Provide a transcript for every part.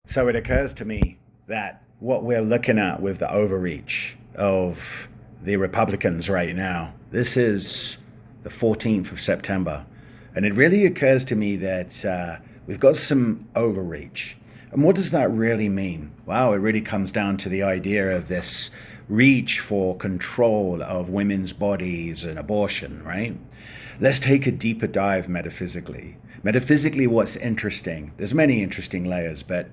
So it occurs to me that what we're looking at with the overreach of the Republicans right now, this is the 14th of September. And it really occurs to me that we've got some overreach. And what does that really mean? Well, it really comes down to the idea of this reach for control of women's bodies and abortion, right? Let's take a deeper dive metaphysically. Metaphysically, what's interesting, there's many interesting layers, but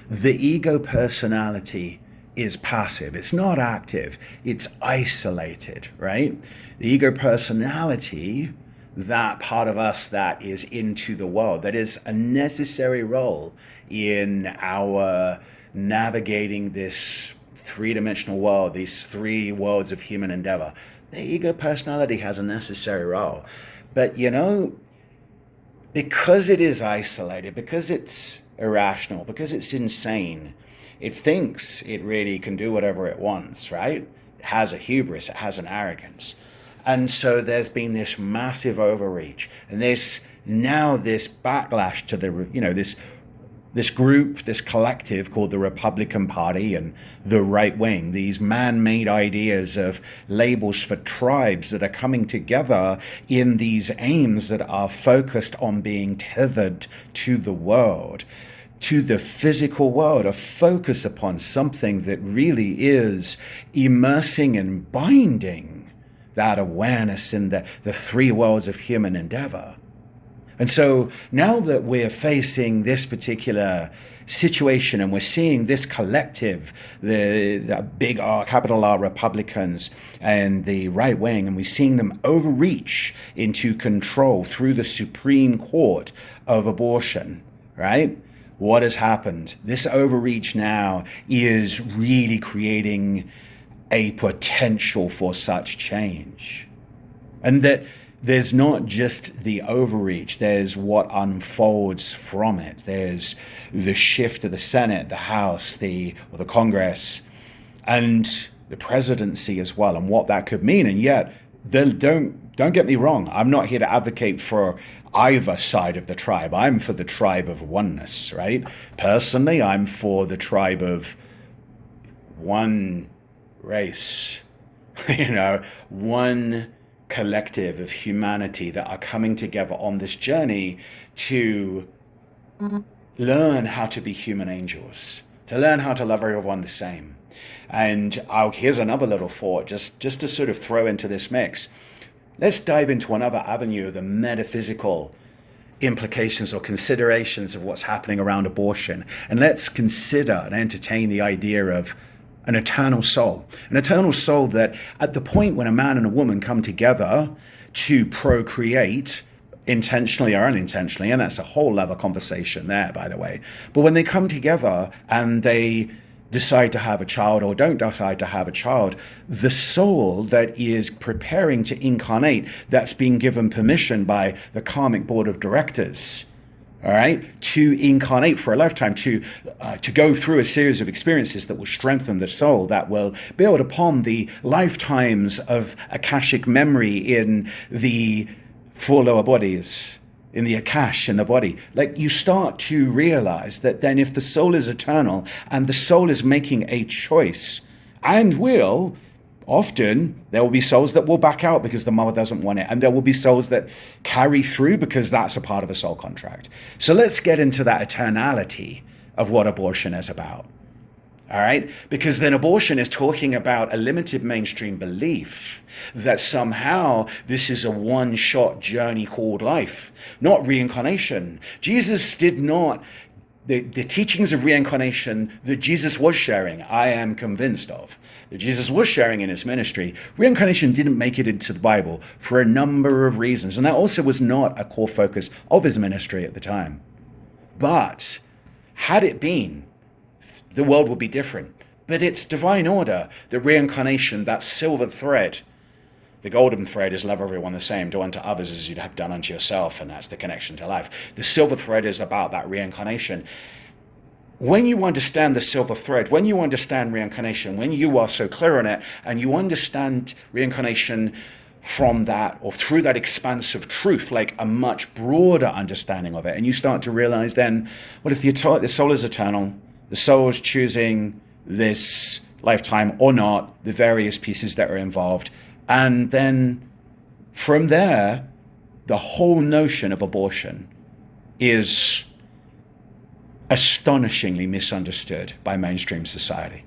the ego personality is passive. It's not active. It's isolated, right? The ego personality, that part of us that is into the world, that is a necessary role in our navigating this three-dimensional world, these three worlds of human endeavor. The ego personality has a necessary role. But because it is isolated, because it's irrational, because it's insane, it thinks it really can do whatever it wants, right? It has a hubris, it has an arrogance. And so there's been this massive overreach, and there's now this backlash to this group, this collective called the Republican Party and the right wing, these man-made ideas of labels for tribes that are coming together in these aims that are focused on being tethered to the world, to the physical world, a focus upon something that really is immersing and binding that awareness in the three worlds of human endeavor. And so now that we're facing this particular situation and we're seeing this collective, the big R, capital R Republicans and the right wing, and we're seeing them overreach into control through the Supreme Court of abortion, right? What has happened? This overreach now is really creating a potential for such change. And that there's not just the overreach, there's what unfolds from it. There's the shift of the Senate, the House, the Congress, and the presidency as well, and what that could mean. And yet, don't get me wrong, I'm not here to advocate for either side of the tribe. I'm for the tribe of oneness, right? Personally, I'm for the tribe of one race, one collective of humanity that are coming together on this journey to learn how to be human angels, to learn how to love everyone the same. And here's another little thought, just to sort of throw into this mix. Let's dive into another avenue of the metaphysical implications or considerations of what's happening around abortion. And let's consider and entertain the idea of an eternal soul that at the point when a man and a woman come together to procreate, intentionally or unintentionally, and that's a whole other conversation there, by the way, but when they come together and they decide to have a child or don't decide to have a child, the soul that is preparing to incarnate, that's being given permission by the karmic board of directors, all right, to incarnate for a lifetime, to go through a series of experiences that will strengthen the soul, that will build upon the lifetimes of Akashic memory in the four lower bodies, in the Akash, in the body. Like, you start to realize that then if the soul is eternal and the soul is making a choice, and will, often there will be souls that will back out because the mother doesn't want it, and there will be souls that carry through because that's a part of a soul contract. So let's get into that eternality of what abortion is about. All right? Because then abortion is talking about a limited mainstream belief that somehow this is a one-shot journey called life, not reincarnation. Jesus did not, the teachings of reincarnation that Jesus was sharing, I am convinced of, that Jesus was sharing in his ministry, reincarnation didn't make it into the Bible for a number of reasons. And that also was not a core focus of his ministry at the time. But had it been, the world would be different. But it's divine order, the reincarnation, that silver thread. The golden thread is love everyone the same, do unto others as you'd have done unto yourself, and that's the connection to life. The silver thread is about that reincarnation. When you understand the silver thread, when you understand reincarnation, when you are so clear on it, and you understand reincarnation from that, or through that expanse of truth, like a much broader understanding of it, and you start to realize then, well, if the soul is eternal, the soul's choosing this lifetime or not, the various pieces that are involved. And then from there, the whole notion of abortion is astonishingly misunderstood by mainstream society.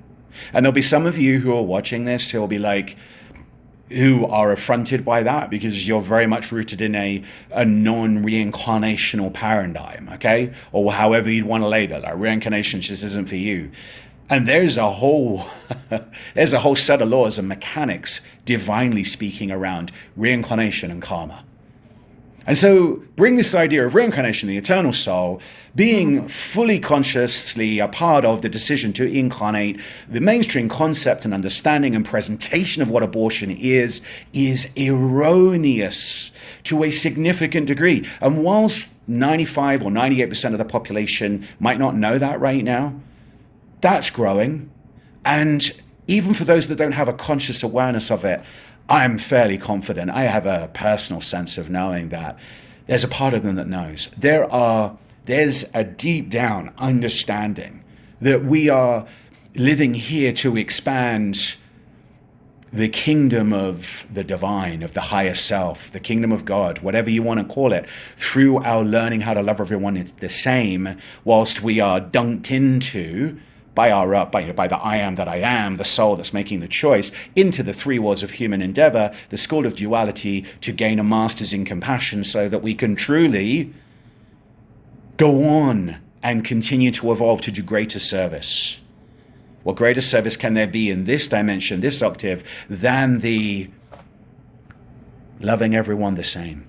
And there'll be some of you who are watching this who will be like, who are affronted by that because you're very much rooted in a non-reincarnational paradigm, okay? Or however you'd want to label it. Like, reincarnation just isn't for you. And there's a whole there's a whole set of laws and mechanics, divinely speaking, around reincarnation and karma. And so bring this idea of reincarnation, the eternal soul, being fully consciously a part of the decision to incarnate. The mainstream concept and understanding and presentation of what abortion is erroneous to a significant degree. And whilst 95 or 98% of the population might not know that right now, that's growing. And even for those that don't have a conscious awareness of it, I'm fairly confident. I have a personal sense of knowing that there's a part of them that knows. There's a deep down understanding that we are living here to expand the kingdom of the divine, of the higher self, the kingdom of God, whatever you want to call it, through our learning how to love everyone the same, whilst we are dunked into by the I am that I am, the soul that's making the choice, into the three worlds of human endeavor, the school of duality, to gain a master's in compassion so that we can truly go on and continue to evolve to do greater service. What greater service can there be in this dimension, this octave, than the loving everyone the same,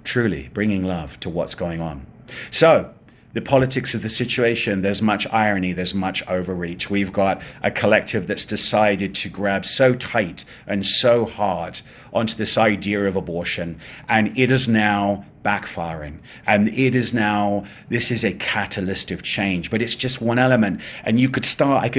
truly bringing love to what's going on. So, the politics of the situation, there's much irony, there's much overreach. We've got a collective that's decided to grab so tight and so hard onto this idea of abortion, and it is now backfiring. And this is a catalyst of change, but it's just one element. And I could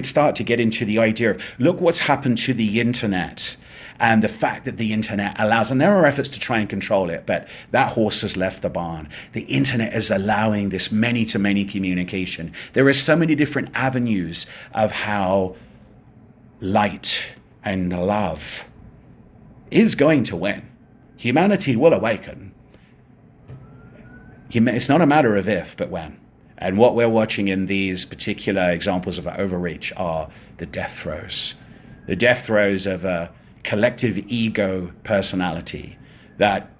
start to get into the idea of, look what's happened to the internet. And the fact that the internet allows, and there are efforts to try and control it, but that horse has left the barn. The internet is allowing this many-to-many communication. There are so many different avenues of how light and love is going to win. Humanity will awaken. It's not a matter of if, but when. And what we're watching in these particular examples of overreach are the death throes. The death throes of a collective ego personality that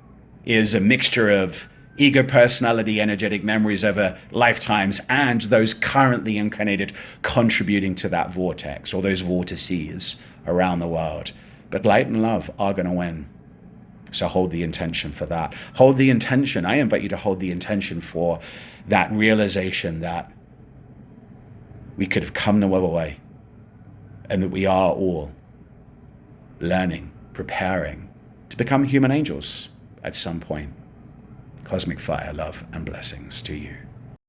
is a mixture of ego personality, energetic memories over lifetimes, and those currently incarnated contributing to that vortex or those vortices around the world. But light and love are going to win. So hold the intention for that. Hold the intention. I invite you to hold the intention for that realization that we could have come no other way, and that we are all learning, preparing to become human angels at some point. Cosmic fire, love, and blessings to you.